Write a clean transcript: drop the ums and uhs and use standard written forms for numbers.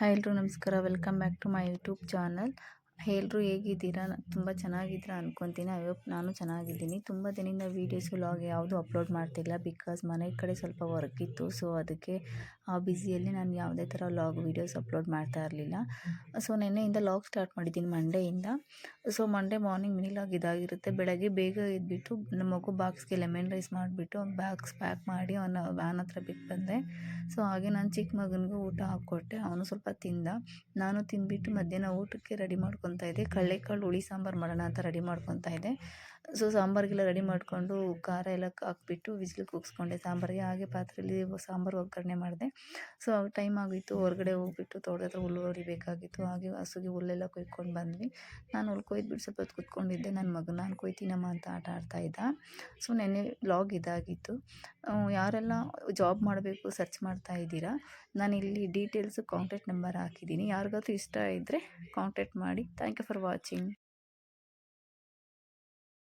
Hi ಎಲ್ರು ನಮಸ್ಕಾರ. Welcome back to my YouTube channel. ಎಲ್ಲರೂ ಹೇಗಿದ್ದೀರಾ? ತುಂಬ ಚೆನ್ನಾಗಿದ್ದೀರಾ ಅನ್ಕೊತೀನಿ. ಐ ಹೋಪ್ ನಾನು ಚೆನ್ನಾಗಿದ್ದೀನಿ. ತುಂಬ ದಿನದಿಂದ ವೀಡಿಯೋಸ್ ವ್ಲಾಗ್ ಯಾವುದು ಅಪ್ಲೋಡ್ ಮಾಡ್ತಿಲ್ಲ, ಬಿಕಾಸ್ ಮನೆ ಕಡೆ ಸ್ವಲ್ಪ ವರ್ಕ್ ಇತ್ತು. ಸೊ ಅದಕ್ಕೆ ಆ ಬ್ಯುಸಿಯಲ್ಲಿ ನಾನು ಯಾವುದೇ ಥರ ವ್ಲಾಗ್ ವೀಡಿಯೋಸ್ ಅಪ್ಲೋಡ್ ಮಾಡ್ತಾ ಇರಲಿಲ್ಲ. ಸೊ ನೆನ್ನೆಯಿಂದ ವ್ಲಾಗ್ ಸ್ಟಾರ್ಟ್ ಮಾಡಿದ್ದೀನಿ, ಮಂಡೆಯಿಂದ. So Monday morning mini vlog ಇದಾಗಿರುತ್ತೆ. ಬೆಳಗ್ಗೆ ಬೇಗ ಎದ್ಬಿಟ್ಟು ನಮ್ಮ ಮಗು ಬಾಕ್ಸ್ಗೆ ಲೆಮನ್ ರೈಸ್ ಮಾಡಿಬಿಟ್ಟು ಬಾಕ್ಸ್ ಪ್ಯಾಕ್ ಮಾಡಿ ಅವನ ವ್ಯಾನ್ ಹತ್ರ ಬಿಟ್ಟು ಬಂದೆ. ಸೊ ಹಾಗೆ ನಾನು ಚಿಕ್ಕ ಮಗನಿಗೂ ಊಟ ಹಾಕ್ಕೊಟ್ಟೆ. ಅವನು ಸ್ವಲ್ಪ ತಿಂದ. ನಾನು ತಿಂದ್ಬಿಟ್ಟು ಮಧ್ಯಾಹ್ನ ಊಟಕ್ಕೆ ರೆಡಿ ಮಾಡ್ಕೊತಾ ಇದ್ದೆ. ಕಡಲೆಕಾಳು ಹುಳಿ ಸಾಂಬಾರು ಮಾಡೋಣ ಅಂತ ರೆಡಿ ಮಾಡ್ಕೊತಾ ಇದ್ದೆ. ಸೊ ಸಾಂಬಾರಿಗೆಲ್ಲ ರೆಡಿ ಮಾಡಿಕೊಂಡು ಖಾರ ಎಲ್ಲ ಹಾಕ್ಬಿಟ್ಟು ವಿಸಿಲ್ ಕೂಗಿಸ್ಕೊಂಡೆ ಸಾಂಬಾರಿಗೆ. ಹಾಗೆ ಪಾತ್ರೆಯಲ್ಲಿ ಸಾಂಬಾರು ಒಗ್ಗರಣೆ ಮಾಡಿದೆ. ಸೊ ಟೈಮ್ ಆಗಿತ್ತು, ಹೊರಗಡೆ ಹೋಗ್ಬಿಟ್ಟು ತೋಟದ ಹತ್ರ ಹುಲ್ಲು ಹೊಡಿಬೇಕಾಗಿತ್ತು. ಹಾಗೆ ಹಸುಗೆ ಹುಲ್ಲೆಲ್ಲ ಕೊಯ್ಕೊಂಡು ಬಂದ್ವಿ. ನಾನು ಹುಲ್ಲು ಕೊಯ್ದುಬಿಟ್ಟು ಸ್ವಲ್ಪ ಹೊತ್ತು ಕೂತ್ಕೊಂಡಿದ್ದೆ. ನನ್ನ ಮಗನ ನಾನು ಕೊಯ್ತೀನಮ್ಮ ಅಂತ ಆಟ ಆಡ್ತಾಯಿದ್ದ. ಸೊ ನೆನ್ನೆ ವ್ಲಾಗ್ ಇದಾಗಿತ್ತು. ಯಾರೆಲ್ಲ ಜಾಬ್ ಮಾಡಬೇಕು ಸರ್ಚ್ ಮಾಡ್ತಾ ಇದ್ದೀರಾ, ನಾನು ಇಲ್ಲಿ ಡೀಟೇಲ್ಸು ಕಾಂಟ್ಯಾಕ್ಟ್ ನಂಬರ್ ಹಾಕಿದ್ದೀನಿ. ಯಾರಿಗಾದ್ರೂ ಇಷ್ಟ ಇದ್ದರೆ ಕಾಂಟ್ಯಾಕ್ಟ್ ಮಾಡಿ. Thank you for watching.